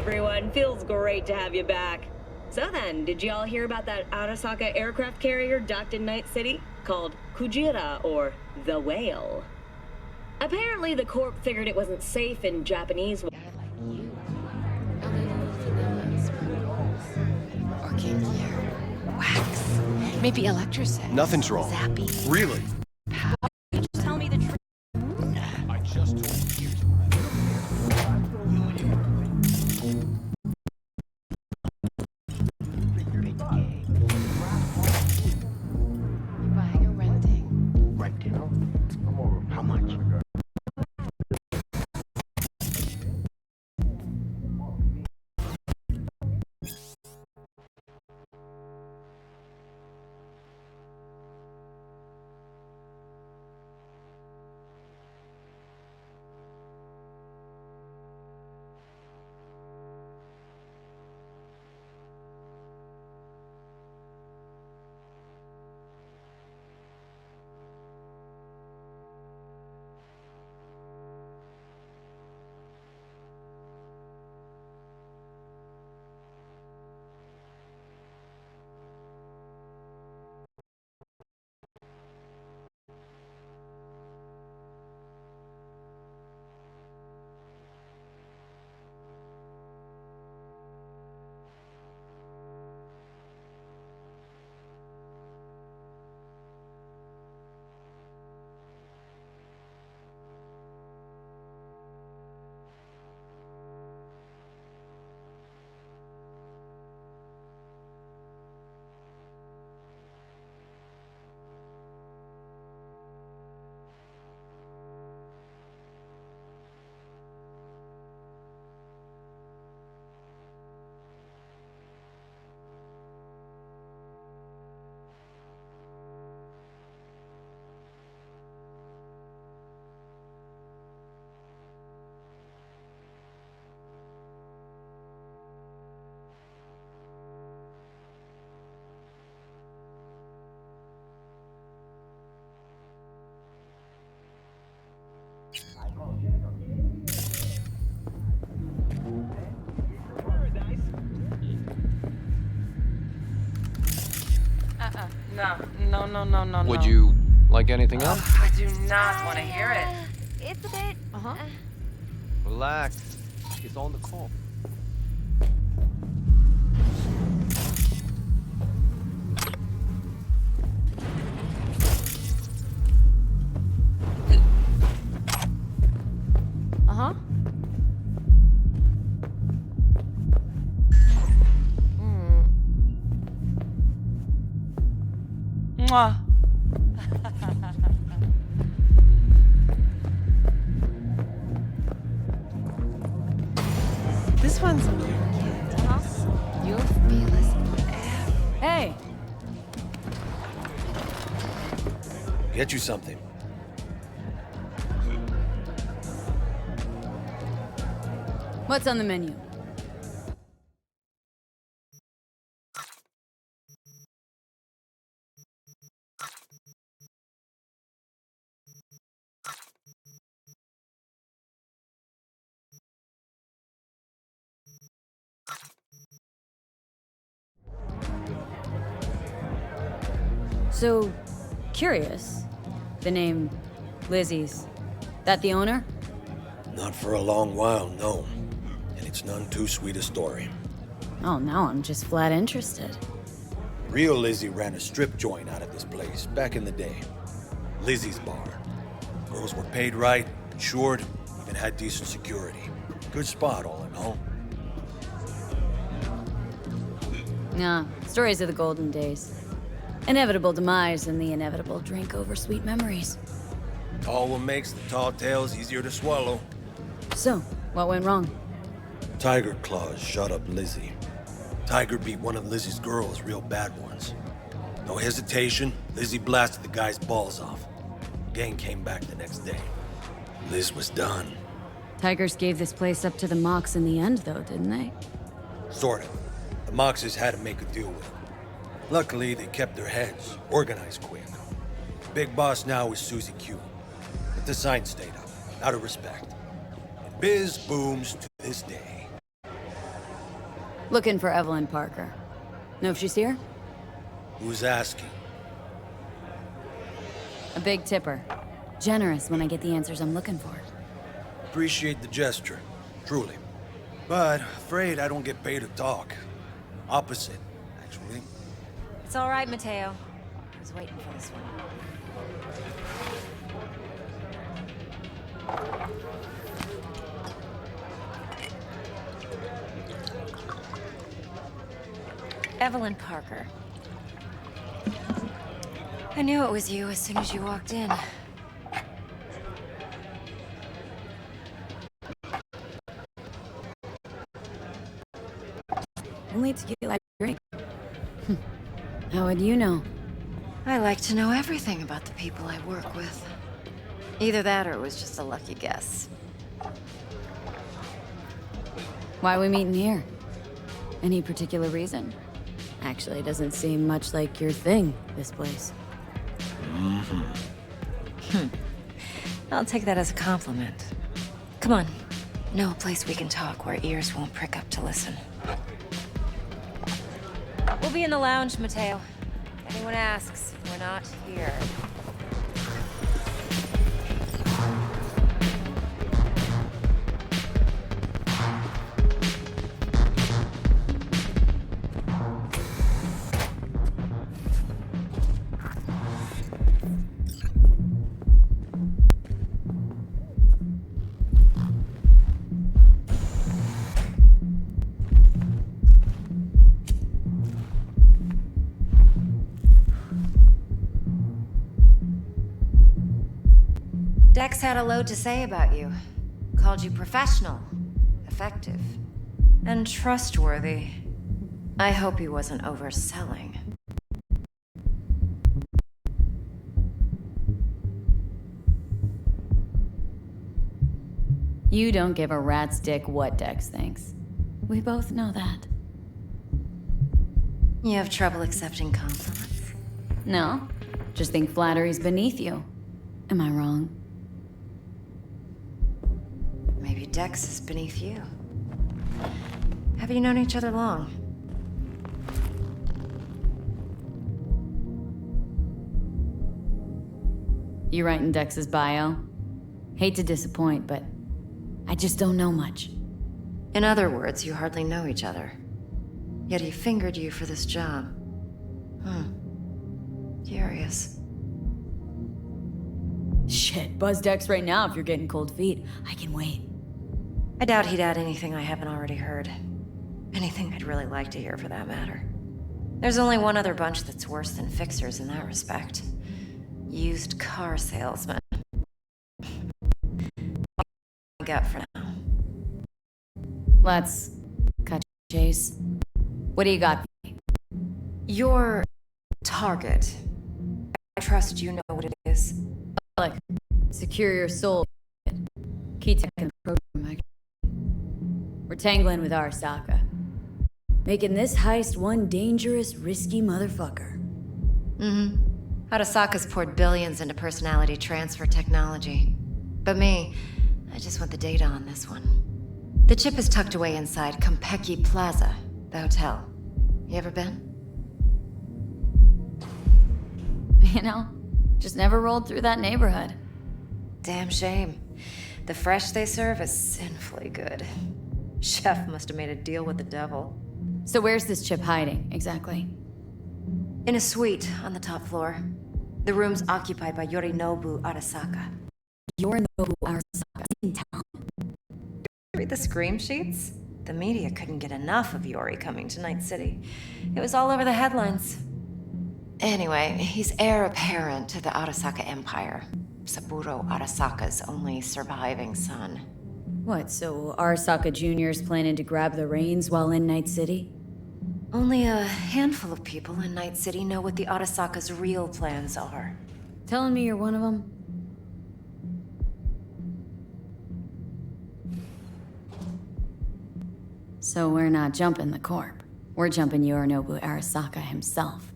everyone. Feels great to have you back. So then, did you all hear about that Arasaka aircraft carrier docked in Night City? Called Kujira, or the Whale. Apparently, the Corp figured it wasn't safe in Japanese... Guy like you. A little vanilla sprinkles. Or kinkier. Wax. Maybe electrosex. Nothing's wrong. Zappy. Really? Just tell me the truth. I just told you. Buying or renting? Renting? How much? No. Would you like anything else? I do not want to hear it. It's a bit... Relax. It's on the call. Mwah. This one's me, kid. You'll feel us forever. Hey, Get you something. what's on the menu? So, curious. The name Lizzie's. That the owner? Not for a long while, no. And it's none too sweet a story. Oh, now I'm just flat interested. Real Lizzie ran a strip joint out of this place back in the day. Lizzie's Bar. Girls were paid right, insured, even had decent security. Good spot, all in all. Nah, stories of the golden days. Inevitable demise and the inevitable drink over sweet memories. All what makes the tall tales easier to swallow. So, what went wrong? Tiger Claws shot up Lizzie. Tiger beat one of Lizzie's girls, real bad ones. No hesitation, Lizzie blasted the guy's balls off. Gang came back the next day. Liz was done. Tigers gave this place up to the Mox in the end, though, didn't they? Sort of. The Moxes had to make a deal with them. Luckily, they kept their heads, organized quick. Big boss now is Susie Q. But the sign stayed up, out of respect. And biz booms to this day. Looking for Evelyn Parker. Know if she's here? Who's asking? A big tipper. Generous when I get the answers I'm looking for. Appreciate the gesture, truly. But afraid I don't get paid to talk. Opposite, actually. It's all right, Mateo. I was waiting for this one. Evelyn Parker. I knew it was you as soon as you walked in. Only to get like a drink. How would you know? I like to know everything about the people I work with. Either that or it was just a lucky guess. Why are we meeting here? Any particular reason? Actually, it doesn't seem much like your thing, this place. I'll take that as a compliment. Come on. Know a place we can talk where ears won't prick up to listen. We'll be in the lounge, Mateo. If anyone asks, we're not here. Dex had a load to say about you. Called you professional, effective, and trustworthy. I hope he wasn't overselling. You don't give a rat's dick what Dex thinks. We both know that. You have trouble accepting compliments? No, just think flattery's beneath you. Am I wrong? Maybe Dex is beneath you. Have you known each other long? You writing Dex's bio? Hate to disappoint, but I just don't know much. In other words, you hardly know each other. Yet he fingered you for this job. Curious. Shit, buzz Dex right now if you're getting cold feet. I can wait. I doubt he'd add anything I haven't already heard. Anything I'd really like to hear, for that matter. There's only one other bunch that's worse than fixers in that respect. Used car salesmen. I got for now. Let's cut chase. What do you got? Your target. I trust you know what it is. Like, secure your soul. Key tech and program. We're tangling with Arasaka. Making this heist one dangerous, risky motherfucker. Arasaka's poured billions into personality transfer technology. But me, I just want the data on this one. The chip is tucked away inside Kompeki Plaza, the hotel. You ever been? You know, just never rolled through that neighborhood. Damn shame. The fresh they serve is sinfully good. Chef must have made a deal with the devil. So where's this chip hiding, exactly? In a suite on the top floor. The room's occupied by Yorinobu Arasaka. Yorinobu Arasaka in town. Read the scream sheets? The media couldn't get enough of Yori coming to Night City. It was all over the headlines. Anyway, he's heir apparent to the Arasaka Empire. Saburo Arasaka's only surviving son. What, so Arasaka Jr.'s planning to grab the reins while in Night City? Only a handful of people in Night City know what the Arasaka's real plans are. Telling me you're one of them? So we're not jumping the corp. We're jumping Yorinobu Arasaka himself.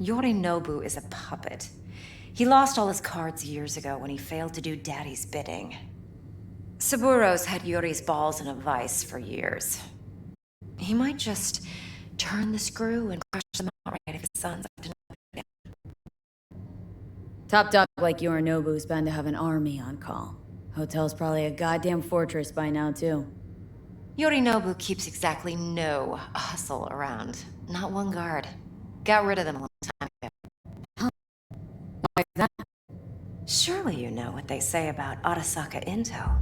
Yorinobu is a puppet. He lost all his cards years ago when he failed to do Daddy's bidding. Saburo's had Yori's balls in a vice for years. He might just turn the screw and crush them outright if his son's up to no good. Top dog like Yorinobu's bound to have an army on call. Hotel's probably a goddamn fortress by now, too. Yorinobu keeps exactly no hustle around. Not one guard. Got rid of them a long time ago. Like that? Surely you know what they say about Arasaka intel.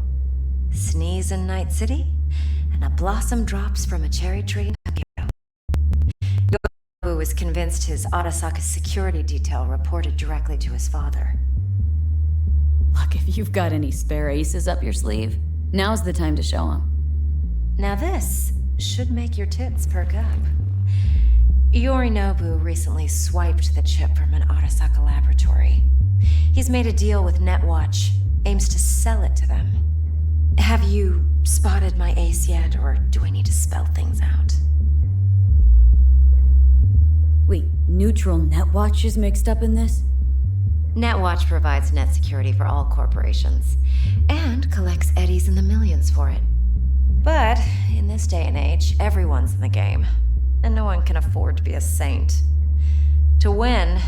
Sneeze in Night City, and a blossom drops from a cherry tree in Tokyo. Yorinobu was convinced his Arasaka security detail reported directly to his father. Look, if you've got any spare aces up your sleeve, now's the time to show them. Now this should make your tits perk up. Yorinobu recently swiped the chip from an Arasaka laboratory. He's made a deal with Netwatch, aims to sell it to them. Have you spotted my ace yet, or do I need to spell things out? Wait, neutral Netwatch is mixed up in this? Netwatch provides net security for all corporations, and collects eddies in the millions for it. But in this day and age, everyone's in the game, and no one can afford to be a saint. To win,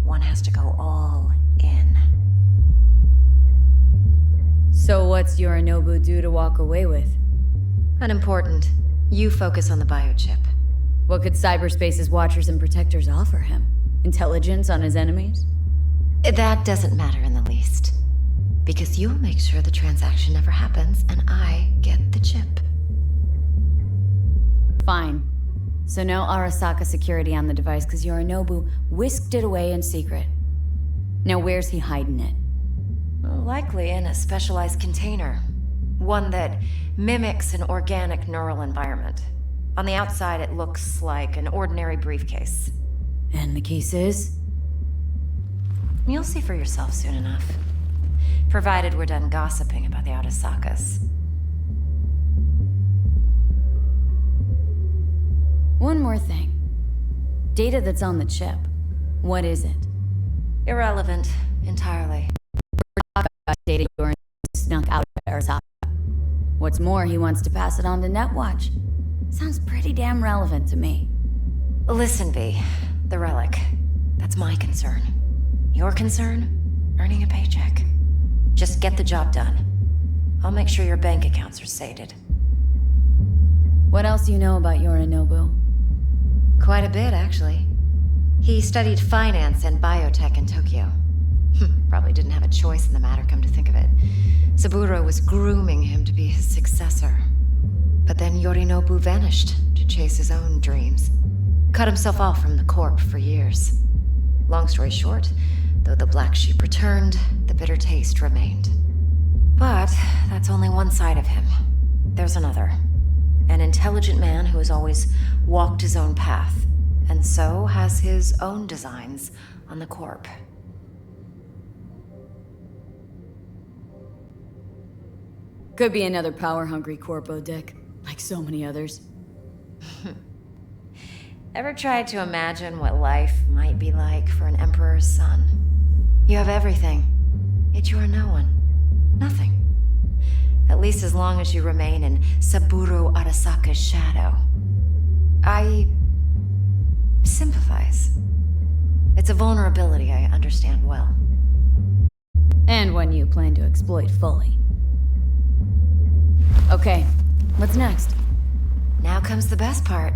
one has to go all in. So what's Yorinobu due to walk away with? Unimportant. You focus on the biochip. What could cyberspace's watchers and protectors offer him? Intelligence on his enemies? That doesn't matter in the least. Because you'll make sure the transaction never happens, and I get the chip. Fine. So no Arasaka security on the device because Yorinobu whisked it away in secret. Now where's he hiding it? Likely in a specialized container. One that mimics an organic neural environment. On the outside, it looks like an ordinary briefcase. And the case is? You'll see for yourself soon enough. Provided we're done gossiping about the Arasakas. One more thing. Data that's on the chip. What is it? Irrelevant, entirely. Data Yorinobu snuck out of Arasaka. What's more, he wants to pass it on to Netwatch. Sounds pretty damn relevant to me. Listen, V. The relic. That's my concern. Your concern? Earning a paycheck. Just get the job done. I'll make sure your bank accounts are sated. What else do you know about Yorinobu? Quite a bit, actually. He studied finance and biotech in Tokyo. Probably didn't have a choice in the matter, come to think of it. Saburo was grooming him to be his successor. But then Yorinobu vanished to chase his own dreams. Cut himself off from the corp for years. Long story short, though the black sheep returned, the bitter taste remained. But that's only one side of him. There's another. An intelligent man who has always walked his own path, and so has his own designs on the corp. Could be another power-hungry corpo dick, like so many others. Ever tried to imagine what life might be like for an emperor's son? You have everything, yet you are no one. Nothing. At least as long as you remain in Saburo Arasaka's shadow. I sympathize. It's a vulnerability I understand well. And one you plan to exploit fully. Okay, what's next? Now comes the best part.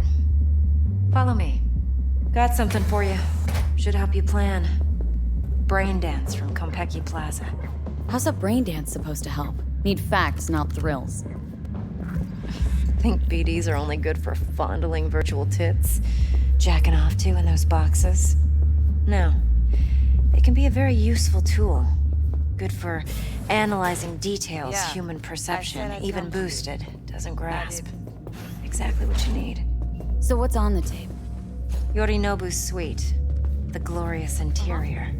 Follow me. Got something for you. Should help you plan. Brain dance from Konpeki Plaza. How's a brain dance supposed to help? Need facts, not thrills. Think BDs are only good for fondling virtual tits? Jacking off to in those boxes? No. They can be a very useful tool. Good for analyzing details human perception, even boosted, doesn't grasp. Exactly what you need. So what's on the tape? Yorinobu's suite. The glorious interior.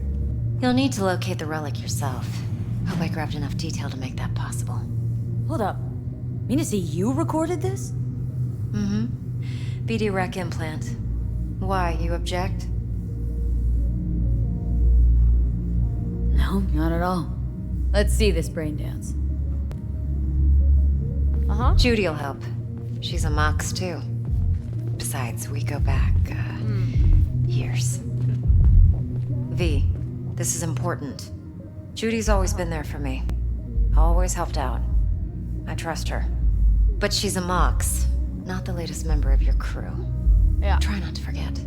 You'll need to locate the relic yourself. Hope I grabbed enough detail to make that possible. Hold up. Mean to say you recorded this? Mm-hmm. BD rec implant. Why, you object? No, not at all. Let's see this brain dance. Judy'll help. She's a mox, too. Besides, we go back, years. V, this is important. Judy's always been there for me. Always helped out. I trust her. But she's a Mox, not the latest member of your crew. Yeah. Try not to forget.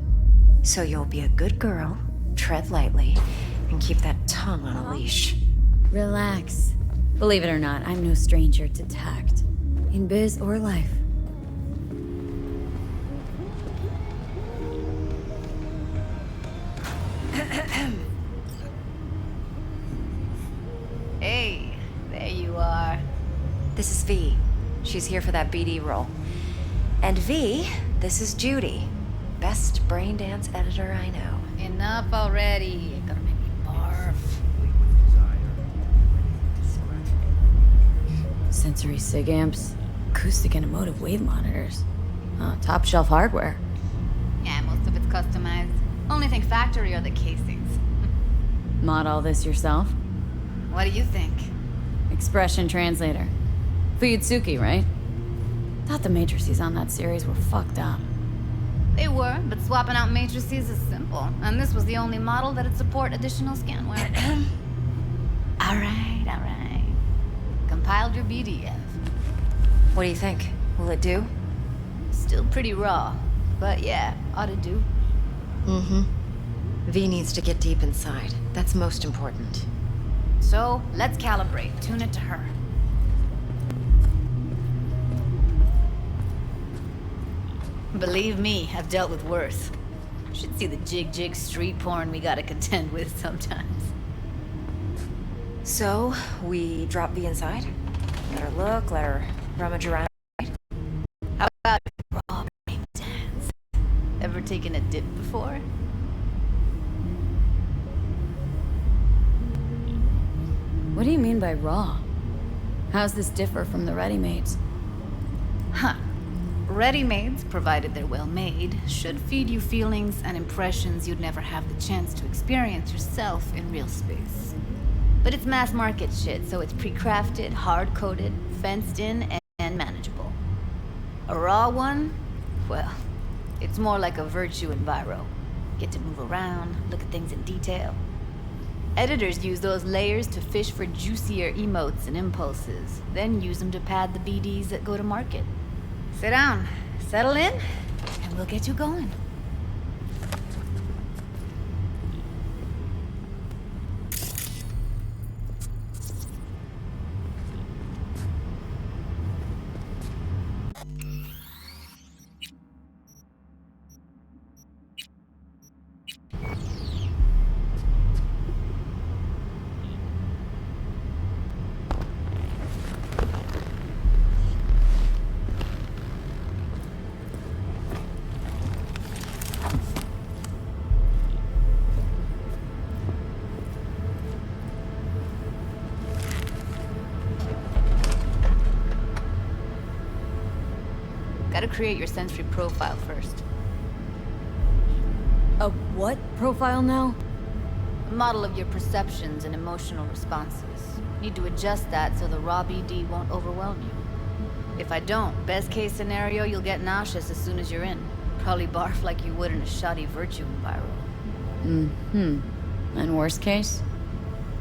So you'll be a good girl, tread lightly, and keep that tongue on a leash. Relax. Believe it or not, I'm no stranger to tact. In biz or life. Hey, there you are. This is V. She's here for that BD role. And V, this is Judy. Best brain dance editor I know. Enough already. You're gonna make me barf. Sensory sig amps, acoustic and emotive wave monitors. Oh, top shelf hardware. Yeah, most of it's customized. Only thing factory are the casings. Mod all this yourself? What do you think? Expression translator. Fuyutsuki, right? Thought the matrices on that series were fucked up. They were, but swapping out matrices is simple. And this was the only model that'd support additional scanware. Alright. Compiled your BDF. What do you think? Will it do? Still pretty raw. But yeah, ought to do. Mm-hmm. V needs to get deep inside. That's most important. So, let's calibrate. Tune it to her. Believe me, I've dealt with worse. Should see the jig street porn we gotta contend with sometimes. So, we drop V inside? Let her look, let her rummage around. How about raw brain dance? Ever taken a dip before? What do you mean by raw? How's this differ from the ready-mades? Huh. Ready-mades, provided they're well made, should feed you feelings and impressions you'd never have the chance to experience yourself in real space. But it's mass market shit, so it's pre-crafted, hard-coded, fenced in, and manageable. A raw one? Well, it's more like a virtue enviro. Get to move around, look at things in detail. Editors use those layers to fish for juicier emotes and impulses, then use them to pad the BDs that go to market. Sit down, settle in, and we'll get you going. Gotta create your sensory profile first. A what profile now? A model of your perceptions and emotional responses. Need to adjust that so the raw BD won't overwhelm you. If I don't, best case scenario, you'll get nauseous as soon as you're in. Probably barf like you would in a shoddy virtue enviro. And worst case?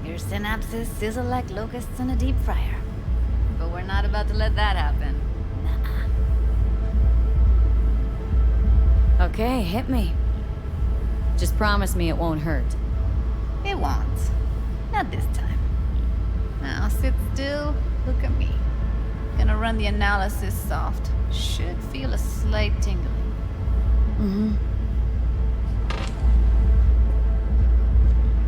Your synapses sizzle like locusts in a deep fryer. But we're not about to let that happen. Okay, hit me. Just promise me it won't hurt. It won't. Not this time. Now sit still, look at me. Gonna run the analysis soft. Should feel a slight tingling.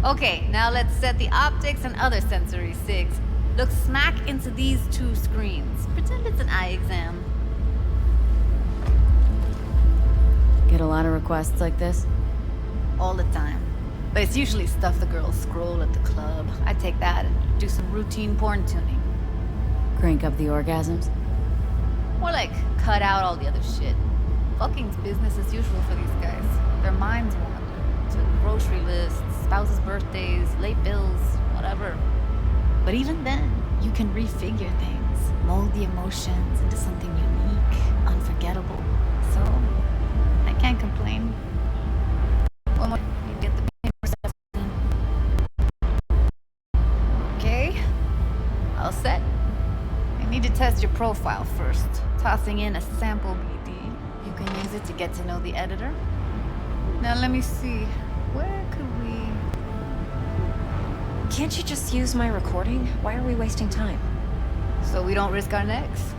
Okay, now let's set the optics and other sensory sigs. Look smack into these two screens. Pretend it's an eye exam. Get a lot of requests like this? All the time. But it's usually stuff the girls scroll at the club. I take that and do some routine porn tuning. Crank up the orgasms? More like cut out all the other shit. Fucking's business as usual for these guys. Their minds wander to grocery lists, spouses' birthdays, late bills, whatever. But even then, you can refigure things, mold the emotions into something unique, unforgettable. So, profile first, tossing in a sample BD. You can use it to get to know the editor. Now let me see. Where could we... Can't you just use my recording? Why are we wasting time? So we don't risk our necks?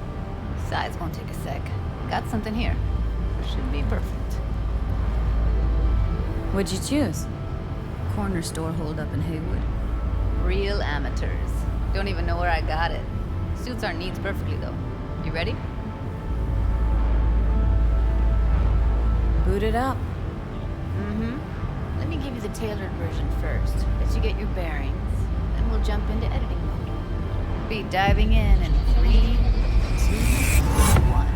Besides, won't take a sec. Got something here. Should be perfect. What'd you choose? Corner store holdup in Haywood. Real amateurs. Don't even know where I got it. Suits our needs perfectly, though. You ready? Boot it up. Mm-hmm. Let me give you the tailored version first. Let you get your bearings. Then we'll jump into editing mode. Be diving in 3, 2, 1.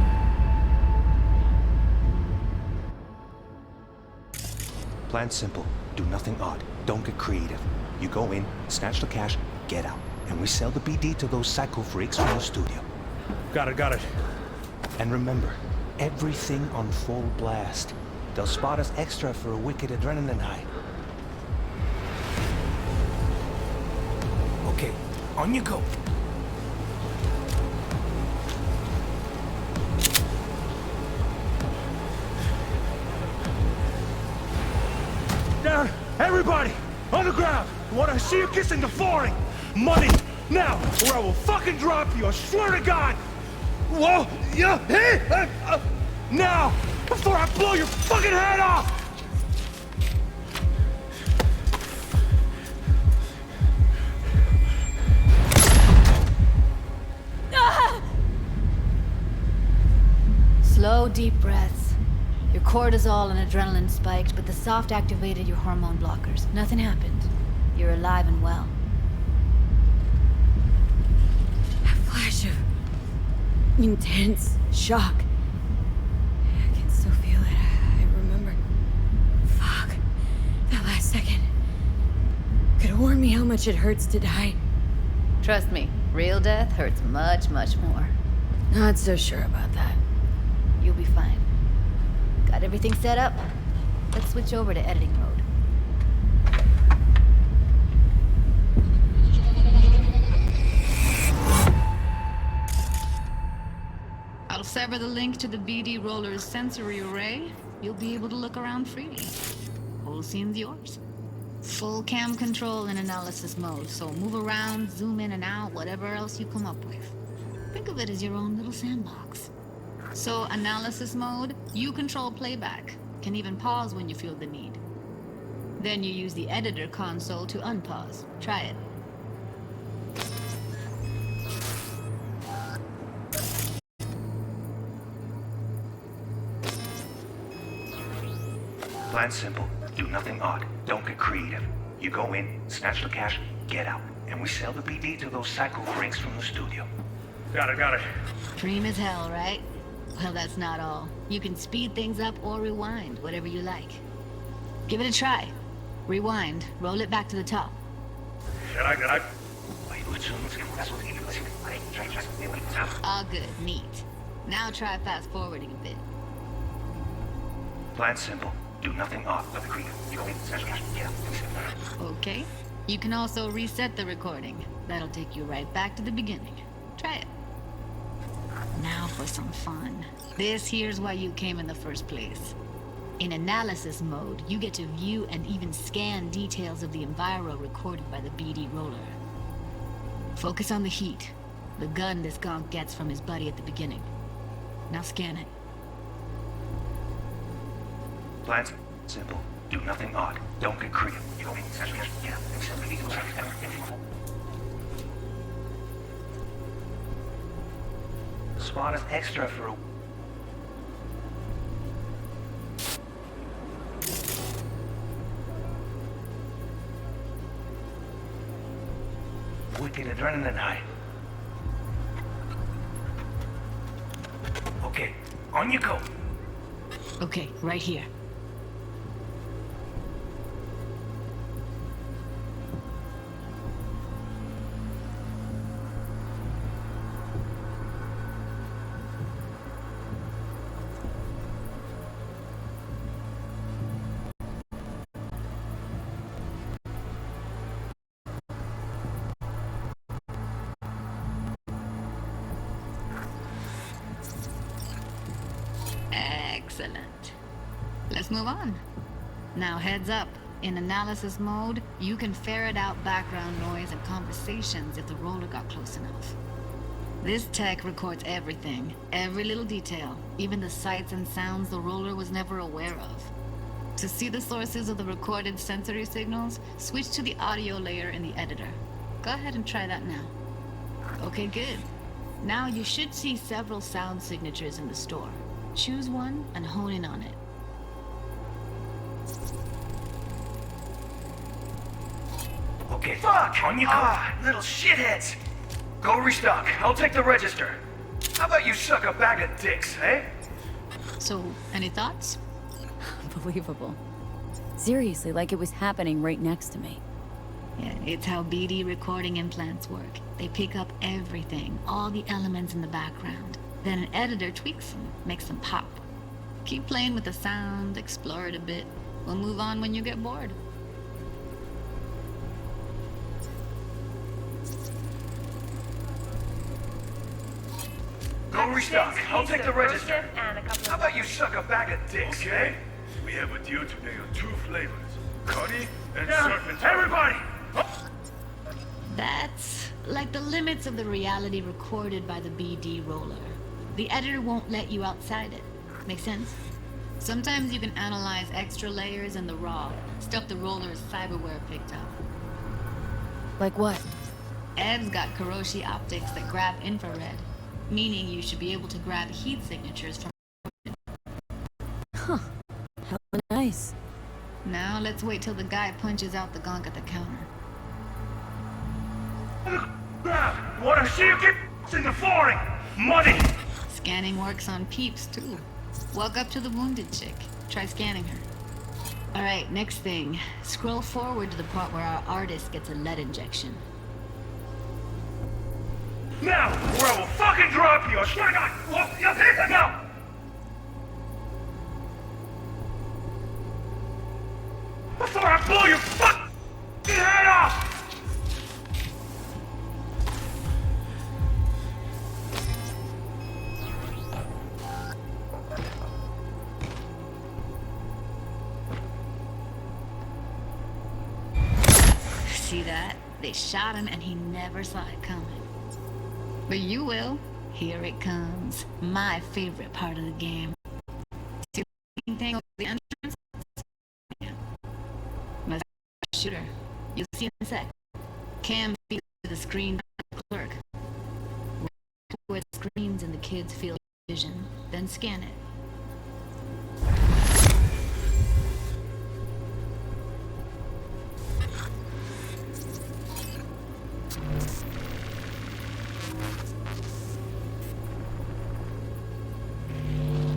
Plan simple. Do nothing odd. Don't get creative. You go in, snatch the cash, get out. And we sell the BD to those psycho freaks from the studio. Got it. And remember, everything on full blast. They'll spot us extra for a wicked adrenaline high. Okay, on you go. Down! Everybody! On the ground! What I see you kissing the flooring! Money! Now! Or I will fucking drop you! I swear to God! Whoa! Yeah! Hey! Now! Before I blow your fucking head off! Slow, deep breaths. Your cortisol and adrenaline spiked, but the soft activated your hormone blockers. Nothing happened. You're alive and well. A flash of intense shock. I can still feel it. I remember. Fuck. That last second. Could have warned me how much it hurts to die. Trust me, real death hurts much, much more. Not so sure about that. You'll be fine. Got everything set up? Let's switch over to editing mode. I'll sever the link to the BD Roller's sensory array. You'll be able to look around freely. Whole scene's yours. Full cam control in analysis mode, so move around, zoom in and out, whatever else you come up with. Think of it as your own little sandbox. So, analysis mode, you control playback. Can even pause when you feel the need. Then you use the editor console to unpause. Try it. Plan simple. Do nothing odd. Don't get creative. You go in, snatch the cash, get out. And we sell the BD to those psycho freaks from the studio. Got it. Dream as hell, right? Well, that's not all. You can speed things up or rewind, whatever you like. Give it a try. Rewind. Roll it back to the top. All good. Neat. Now try fast forwarding a bit. Plan simple. Do nothing odd. Don't get creative. You go in, snatch the cash, get out. Okay. You can also reset the recording. That'll take you right back to the beginning. Try it. Now for some fun. This here's why you came in the first place. In analysis mode, you get to view and even scan details of the enviro recorded by the BD Roller. Focus on the heat, the gun this gonk gets from his buddy at the beginning. Now scan it. Plan simple. Do nothing odd. Don't get creative. You go in, snatch the cash, get out. And we sell the BD to those psycho freaks. Spot us extra for a wicked adrenaline high. Okay, on you go. Okay, right here. Excellent. Let's move on. Now heads up. In analysis mode, you can ferret out background noise and conversations if the roller got close enough. This tech records everything, every little detail, even the sights and sounds the roller was never aware of. To see the sources of the recorded sensory signals, switch to the audio layer in the editor. Go ahead and try that now. Okay, good. Now you should see several sound signatures in the store. Choose one and hone in on it. Okay, fuck! On you go! Little shitheads! Go restock. I'll take the register. How about you suck a bag of dicks, eh? So, any thoughts? Unbelievable. Seriously, like it was happening right next to me. Yeah, it's how BD recording implants work. They pick up everything, all the elements in the background. Then an editor tweaks them, makes them pop. Keep playing with the sound, explore it a bit. We'll move on when you get bored. Go restock. I'll take the register. How about you suck a bag of dicks, okay? We have a deal today on 2 flavors. Cuddy and Serpent. Everybody! That's like the limits of the reality recorded by the BD roller. The editor won't let you outside it. Make sense? Sometimes you can analyze extra layers in the raw, stuff the roller's cyberware picked up. Like what? Ev's got Kiroshi optics that grab infrared, meaning you should be able to grab heat signatures from... Huh. Hella nice. Now let's wait till the guy punches out the gunk at the counter. Wanna see you get in the flooring? Money! Scanning works on peeps, too. Walk up to the wounded chick. Try scanning her. Alright, next thing. Scroll forward to the part where our artist gets a lead injection. Now, or I will fucking drop you! I swear to God! Now! Before I blow your fucking head off! See that? They shot him and he never saw it coming. But you will. Here it comes. My favorite part of the game. See the thing over the entrance? Yeah. My shooter. You'll see in a sec. Cam feeds to the screen clerk. Where the screens in the kid's field of vision. Then scan it.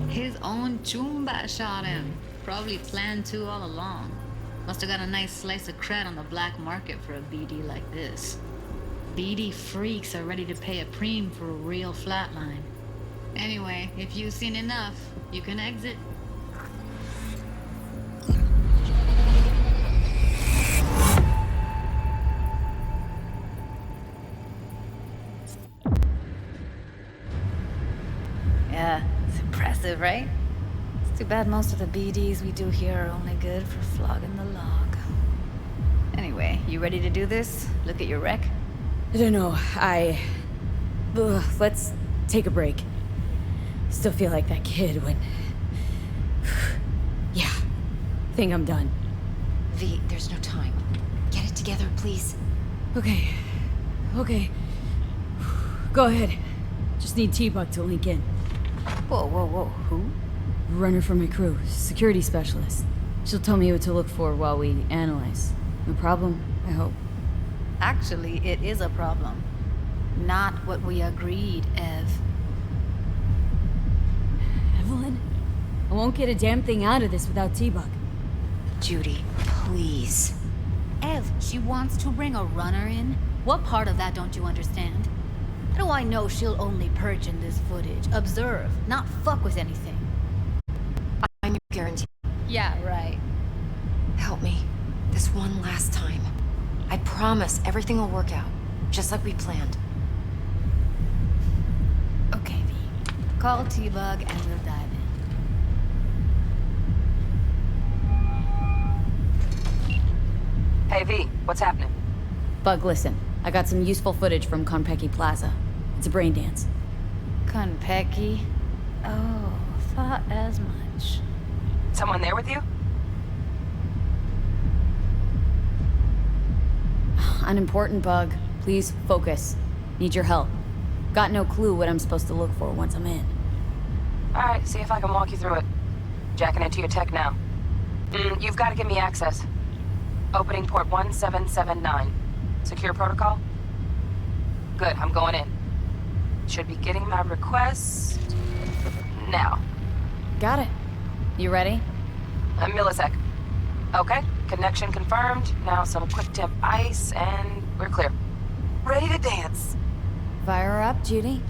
His own Chumba shot him. Probably planned to all along. Must have got a nice slice of cred on the black market for a BD like this. BD freaks are ready to pay a preem for a real flatline. Anyway, if you've seen enough, you can exit. Yeah, it's impressive, right? It's too bad most of the BDs we do here are only good for flogging the log. Anyway, you ready to do this? Look at your wreck? I don't know. Let's take a break. Still feel like that kid when... Yeah. Think I'm done. V, there's no time. Get it together, please. Okay. Go ahead. Just need T-Bug to link in. Whoa. Who? Runner for my crew. Security specialist. She'll tell me what to look for while we analyze. No problem, I hope. Actually, it is a problem. Not what we agreed, Ev. Evelyn? I won't get a damn thing out of this without T-Bug. Judy, please. Ev, she wants to bring a runner in? What part of that don't you understand? How do I know she'll only perch in this footage? Observe, not fuck with anything. I'm your guarantee. Yeah, right. Help me. This one last time. I promise everything will work out. Just like we planned. Okay, V. Call T-Bug and we'll dive in. Hey V, what's happening? Bug, listen. I got some useful footage from Konpeki Plaza. It's a brain dance. Konpeki? Oh, thought as much. Someone there with you? Unimportant, Bug. Please focus. Need your help. Got no clue what I'm supposed to look for once I'm in. Alright, see if I can walk you through it. Jacking into your tech now. You've got to give me access. Opening port 1779. Secure protocol? Good, I'm going in. Should be getting my request now. Got it. You ready? A millisec. Okay, connection confirmed. Now some quick temp ice and we're clear. Ready to dance. Fire her up, Judy.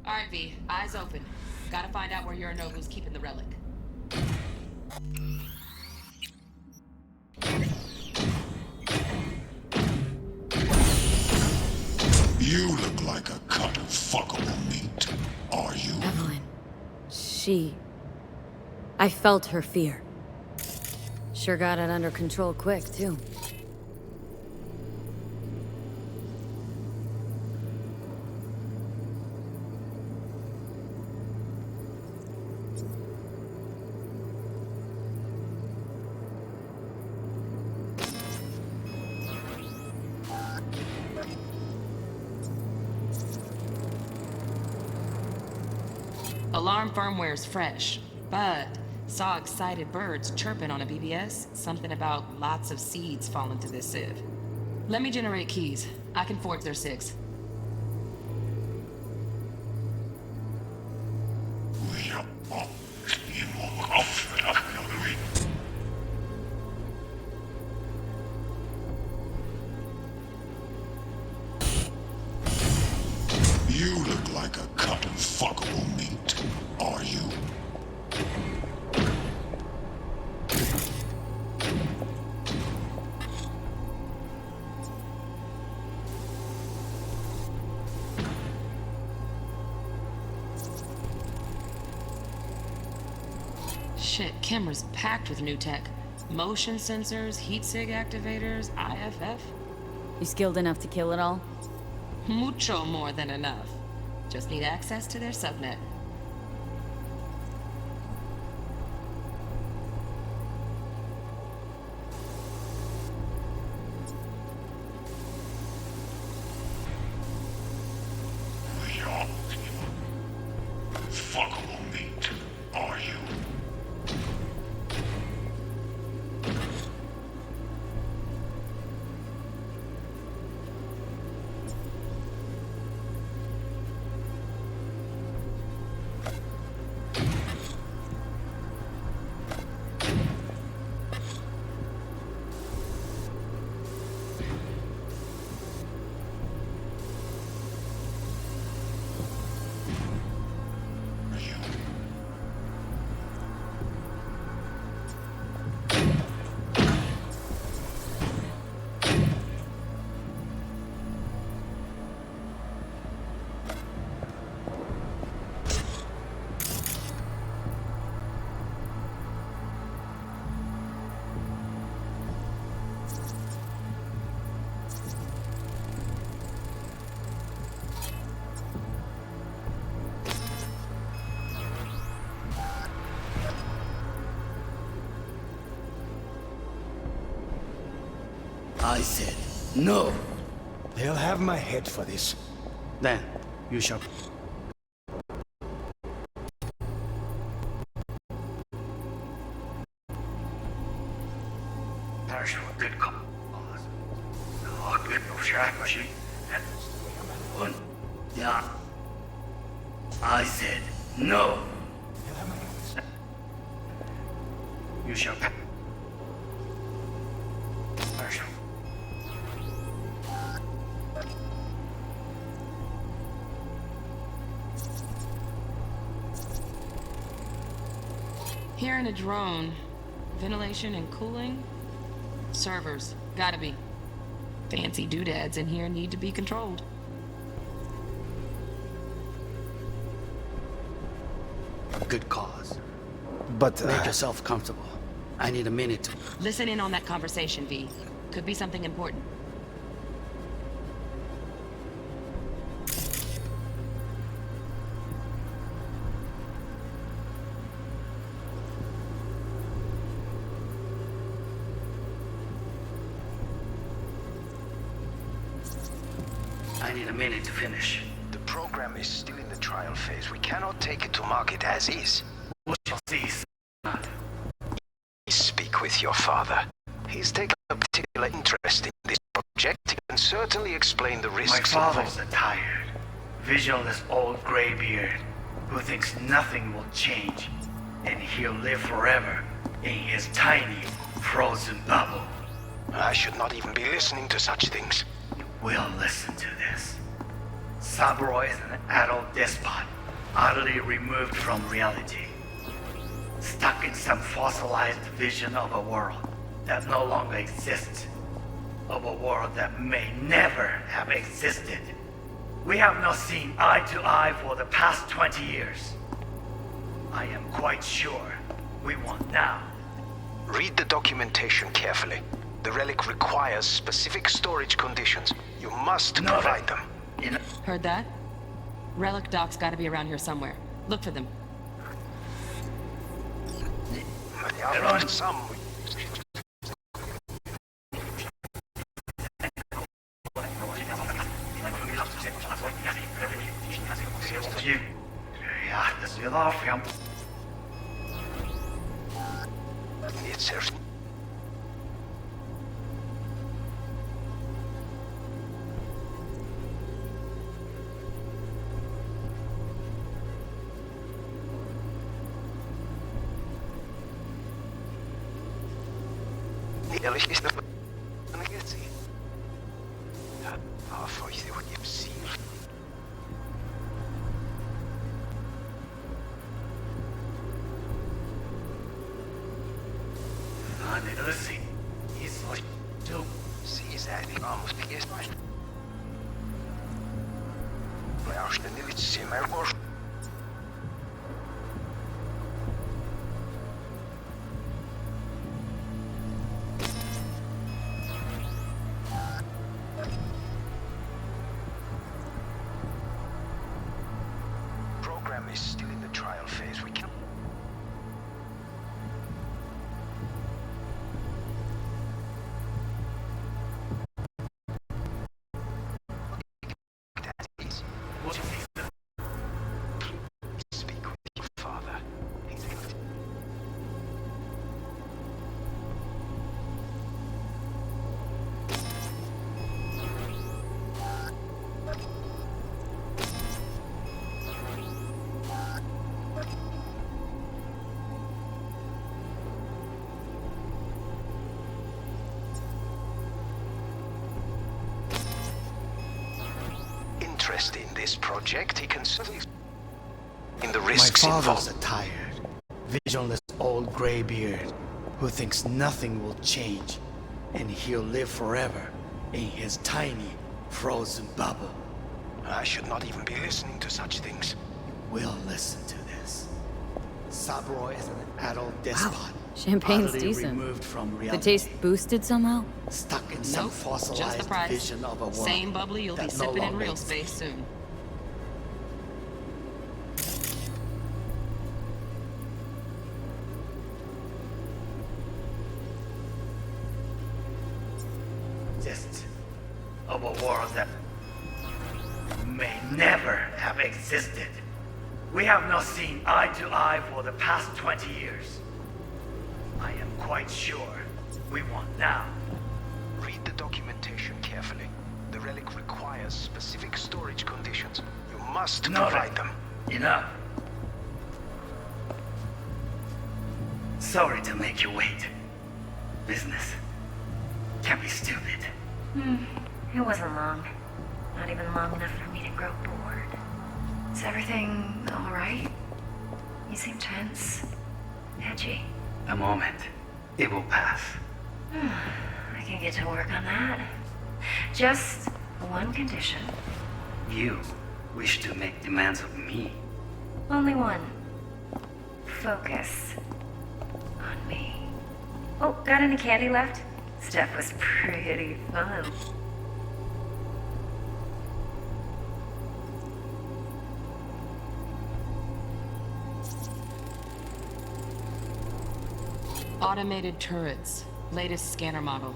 Alright, V. Eyes open. Gotta find out where Yorinobu's keeping the relic. You look like a cut of fuckable meat. Are you? Evelyn. I felt her fear. Sure got it under control quick, too. Alarm firmware's fresh, but saw excited birds chirping on a BBS. Something about lots of seeds falling to this sieve. Let me generate keys. I can forge their SIGs. You look like a cut of fuckable meat. Are you? Shit, camera's packed with new tech. Motion sensors, heat sig activators, IFF. You skilled enough to kill it all? Mucho more than enough. Just need access to their subnet. Fuckable meat. Are you? I said no. They'll have my head for this. Then you shall. There's a good cause. No good no shot machine. Yeah. I said no. You shall. There's Hearing a drone. Ventilation and cooling? Servers. Gotta be. Fancy doodads in here need to be controlled. good cause. But, Make yourself comfortable. I need a minute. Listen in on that conversation, V. Could be something important. I need a minute to finish. the program is still in the trial phase. We cannot take it to market as is. We shall see. Speak with your father. He's taken a particular interest in this project. He can certainly explain the My risks father's involved. a tired, visionless old graybeard who thinks nothing will change, and he'll live forever in his tiny, frozen bubble. I should not even be listening to such things. We'll listen to this. Saburo is an adult despot, utterly removed from reality. Stuck in some fossilized vision of a world that no longer exists. Of a world that may never have existed. We have not seen eye to eye for the past 20 years. I am quite sure we want now. Read the documentation carefully. The relic requires specific storage conditions. You must provide them. Heard that? Relic doc's gotta be around here somewhere. Look for them. There are some. Ja, dat is wel af, ja. It's a... Ehrlich ist das eine Gezi. Ja, feuchte und im Ziel. Let's see. He's like, dude. Sie ist eigentlich almost vergessen. Ja, ständig wird sie mehr wurscht. Program is still in the trial phase. We can... Speak with your father. He's able to... Interest in this project, he can certainly... in the risks My father's involved. a tired, visionless old graybeard who thinks nothing will change, and he'll live forever in his tiny, frozen bubble. I should not even be listening to such things. We'll listen to this. Saburo is an adult despot. Champagne's utterly decent. removed from The reality. taste boosted somehow? Stuck in some Nope, just the fossilized price. vision of a world Same bubbly you'll be that no sipping in longer real exists. space soon. Just of a world that may never have existed. We have not seen eye to eye for the past 20 years. I am quite sure we want now. Read the documentation carefully. The relic requires specific storage conditions. You must provide them. Enough. Sorry to make you wait. Business can be stupid. It wasn't long. Not even long enough for me to grow bored. Is everything alright? You seem tense. Edgy. A moment. It will pass. I can get to work on that. Just one condition. You wish to make demands of me. Only one. Focus on me. Oh, got any candy left? Stuff was pretty fun. Automated turrets. Latest scanner model.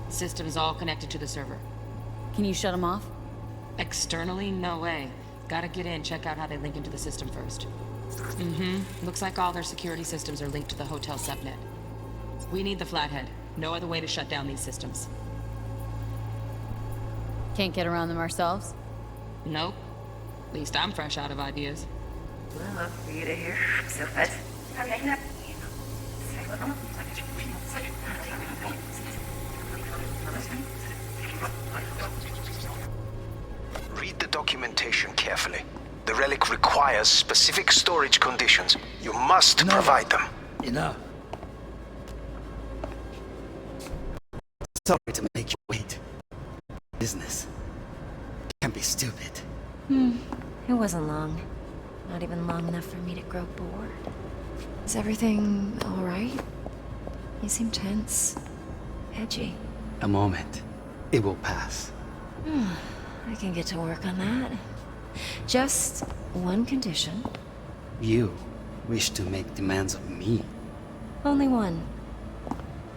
Systems all connected to the server. Can you shut them off? Externally, no way. Gotta get in, check out how they link into the system first. Looks like all their security systems are linked to the hotel subnet. We need the Flathead. No other way to shut down these systems. Can't get around them ourselves? Nope. At least I'm fresh out of ideas. Well, for you to hear. I'm so fed. I'm making up. Read the documentation carefully. The relic requires specific storage conditions. You must provide them. Enough. Sorry to make you wait. Business can be stupid. It wasn't long. Not even long enough for me to grow bored. Is everything all right? You seem tense. Edgy. A moment. It will pass. I can get to work on that. Just one condition. You wish to make demands of me. Only one.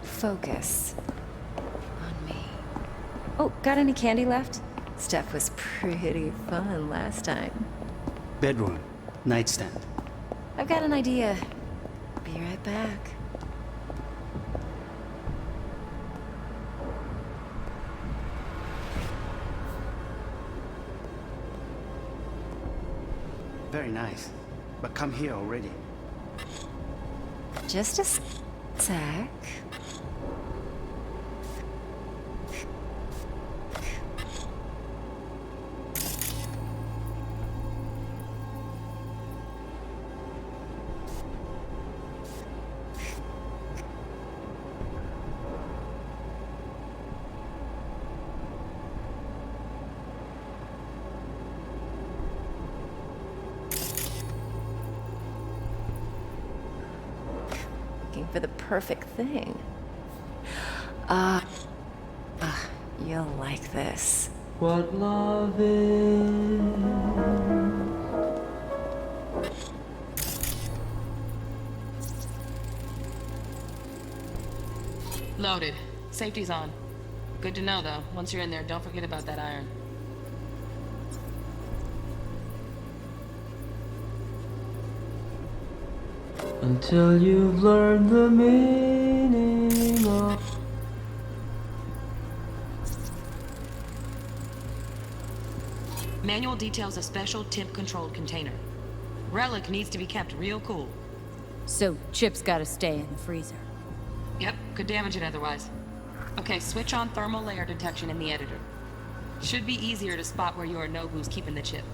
Focus on me. Oh, got any candy left? Stuff was pretty fun last time. Bedroom. Nightstand. I've got an idea. Be right back. Very nice. But come here already. Just a sec. For the perfect thing. You'll like this. What love is. Loaded. Safety's on. Good to know, though. Once you're in there, don't forget about that iron. Until you've learned the meaning of. Manual details a special temp-controlled container. Relic needs to be kept real cool. So, Chip's gotta stay in the freezer. Yep, could damage it otherwise. Okay, switch on thermal layer detection in the editor. Should be easier to spot where you or know who's keeping the chip.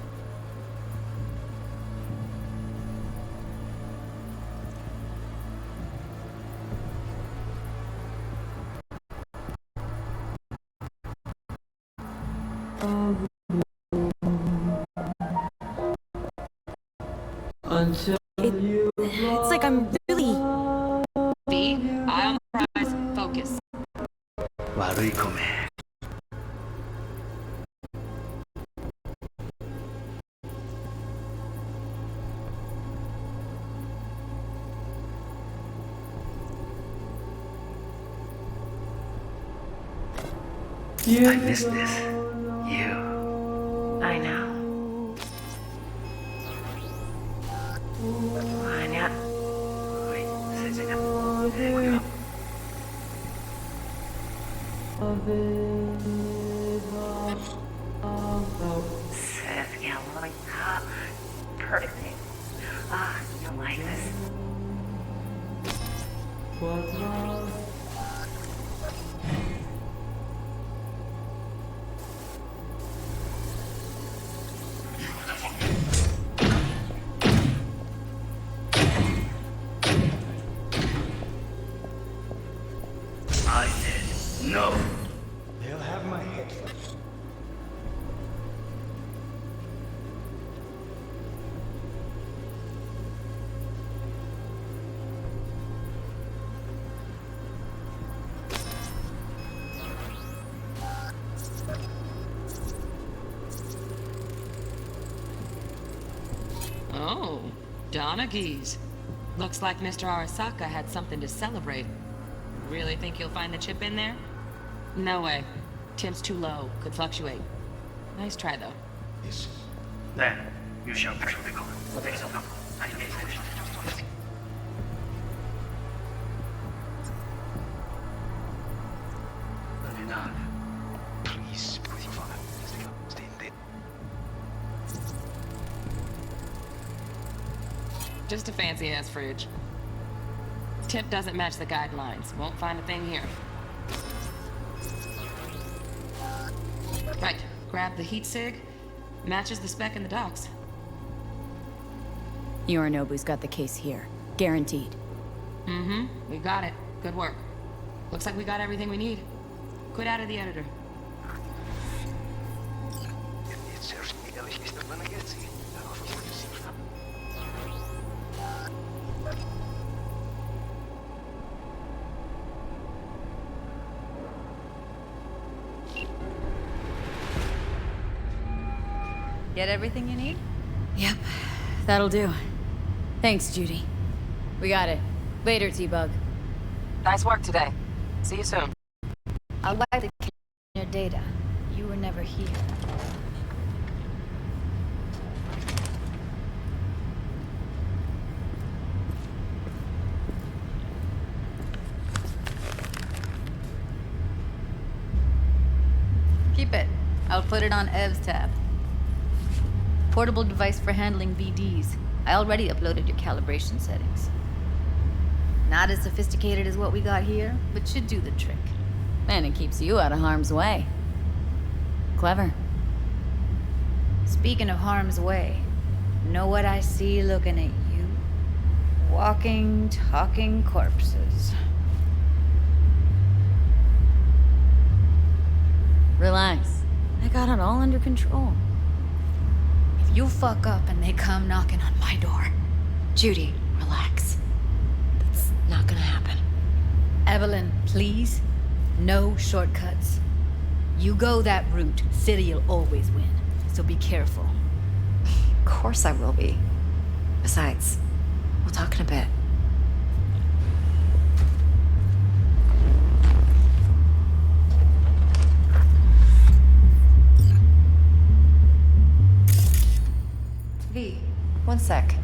Until It's like I'm really... B, eye on the prize, focus. 와르이코메. I miss this. You. I know. Anya. Wait, there we go. Perfect thing. You'll like this. what love. I said no. They'll have my head. Donaghy's. Looks like Mr. Arasaka had something to celebrate. Really think you'll find the chip in there? No way. Temp's too low. Could fluctuate. Nice try, though. Then, you shall pray for the call. Enough. Please, please, Father. Stay in Just a fancy-ass fridge. Tip doesn't match the guidelines. Won't find a thing here. Right. Grab the heat sig. Matches the spec in the docks. Yorinobu's got the case here. Guaranteed. Mm-hmm. We got it. Good work. Looks like we got everything we need. Quit out of the editor. Get everything you need? Yep. That'll do. Thanks, Judy. We got it. Later, T-Bug. Nice work today. See you soon. I'll wipe the your data. You were never here. Keep it. I'll put it on Ev's tab. Portable device for handling BDs. I already uploaded your calibration settings. Not as sophisticated as what we got here, but should do the trick. And it keeps you out of harm's way. Clever. Speaking of harm's way, know what I see looking at you? Walking, talking corpses. Relax. I got it all under control. If you fuck up and they come knocking on my door. Judy, relax. That's not gonna happen. Evelyn, please. No shortcuts. You go that route, City'll always win. So be careful. Of course I will be. Besides, we'll talk in a bit. V, one sec.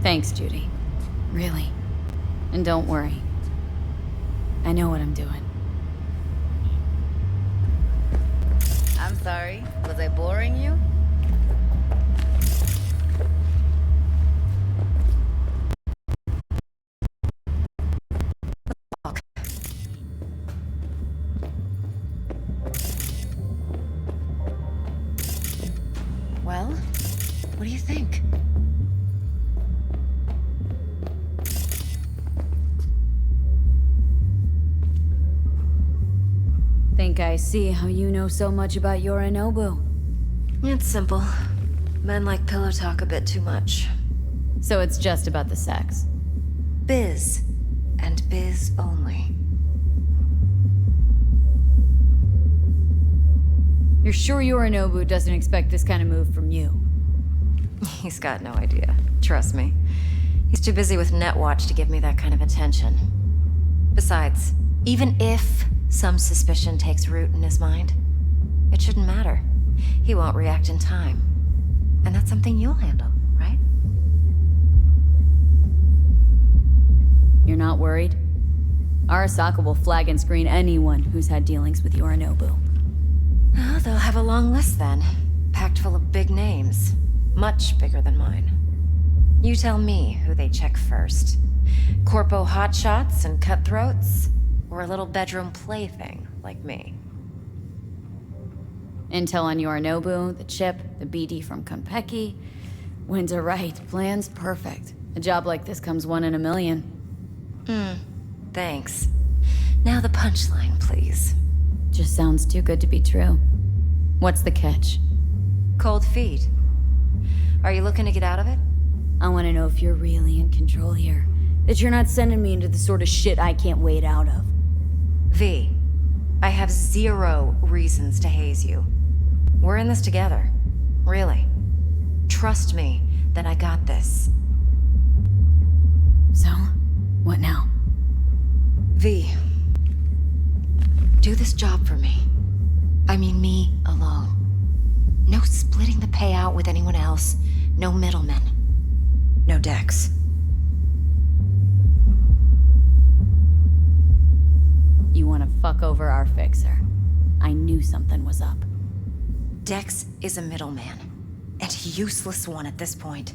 Thanks, Judy. Really. And don't worry. I know what I'm doing. I'm sorry. Was I boring you? Well, what do you think? Think I see how you know so much about Yorinobu. It's simple. Men like pillow talk a bit too much. So it's just about the sex. Biz. And biz only. You're sure Yorinobu doesn't expect this kind of move from you? He's got no idea. Trust me. He's too busy with Netwatch to give me that kind of attention. Besides, even if some suspicion takes root in his mind, it shouldn't matter. He won't react in time. And that's something you'll handle, right? You're not worried? Arasaka will flag and screen anyone who's had dealings with Yorinobu. Oh, they'll have a long list then. Packed full of big names. Much bigger than mine. You tell me who they check first. Corpo hotshots and cutthroats? Or a little bedroom plaything like me? Intel on Yorinobu, the chip, the BD from Konpeki. Winds are right. Plan's perfect. A job like this comes one in a million. Thanks. Now the punchline, please. Just sounds too good to be true. What's the catch? Cold feet. Are you looking to get out of it? I want to know if you're really in control here. That you're not sending me into the sort of shit I can't wait out of. V, I have 0 reasons to haze you. We're in this together. Really. Trust me that I got this. So, what now? V, do this job for me. I mean me alone. No splitting the payout with anyone else. No middlemen. No Dex. You want to fuck over our fixer. I knew something was up. Dex is a middleman. And a useless one at this point.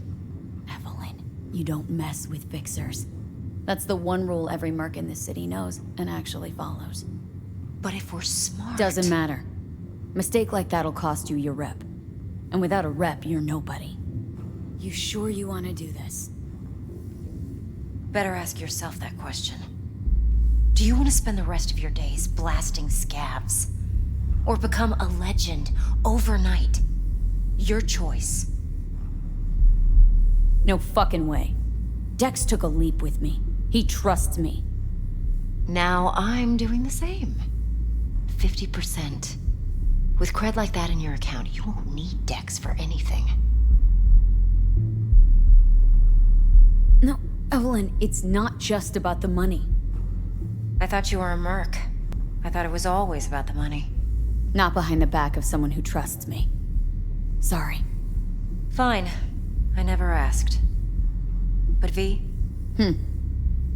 Evelyn, you don't mess with fixers. That's the one rule every merc in this city knows and actually follows. But if we're smart... Doesn't matter. Mistake like that'll cost you your rep. And without a rep, you're nobody. You sure you want to do this? Better ask yourself that question. Do you want to spend the rest of your days blasting scabs? Or become a legend overnight? Your choice. No fucking way. Dex took a leap with me. He trusts me. Now I'm doing the same. 50%. With cred like that in your account, you won't need Dex for anything. No, Evelyn, it's not just about the money. I thought you were a merc. I thought it was always about the money. Not behind the back of someone who trusts me. Sorry. Fine. I never asked. But V?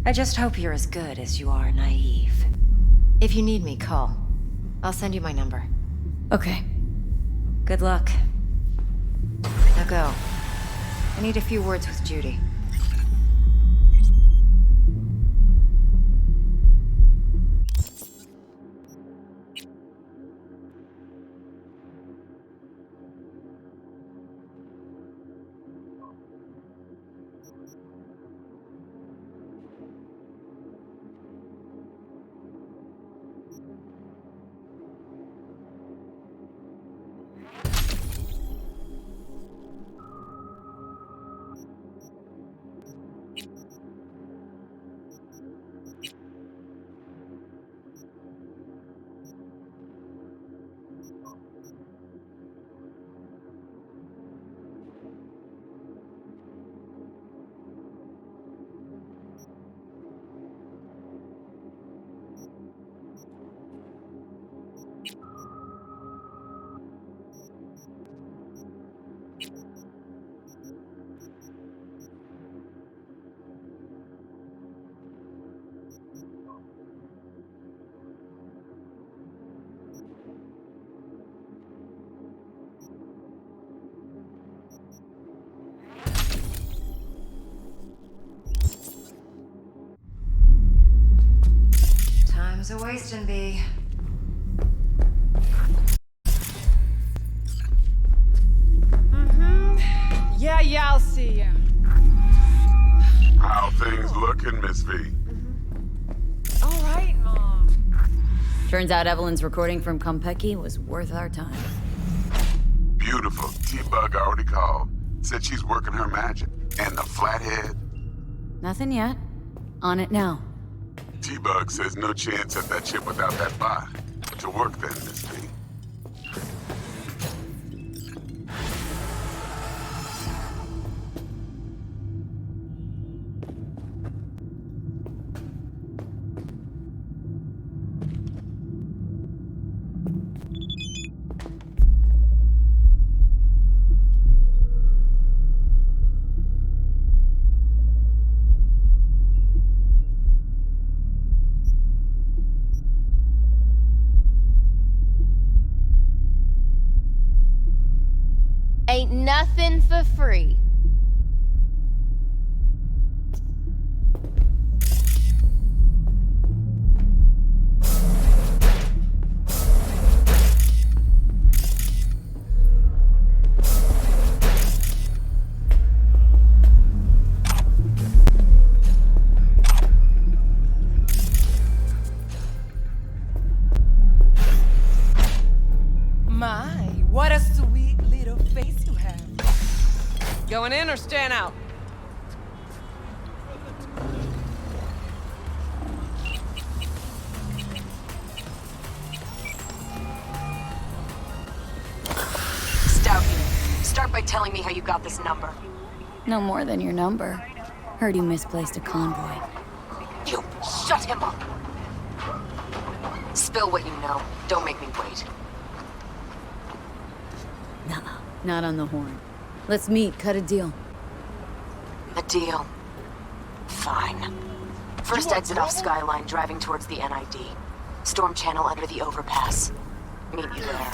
I just hope you're as good as you are naive. If you need me, call. I'll send you my number. Okay. Good luck. Now go. I need a few words with Judy. comes a wasting bee. Yeah, I'll see ya. How things looking, Miss V? All right, Mom. Turns out Evelyn's recording from Konpeki was worth our time. Beautiful. T-Bug already called. Said she's working her magic. And the flathead? Nothing yet. On it now. T-Bug says no chance at that chip without that bot. To work then, Miss V. Ain't nothing for free. My, what a sweet little face you have. Going in or staying out? Stout, start by telling me how you got this number. No more than your number. Heard you misplaced a convoy. You shut him up. Spill what you know. Don't make me wait. Nah, not on the horn. Let's meet, cut a deal. A deal. Fine. First exit off Skyline, driving towards the NID. Storm channel under the overpass. Meet you there.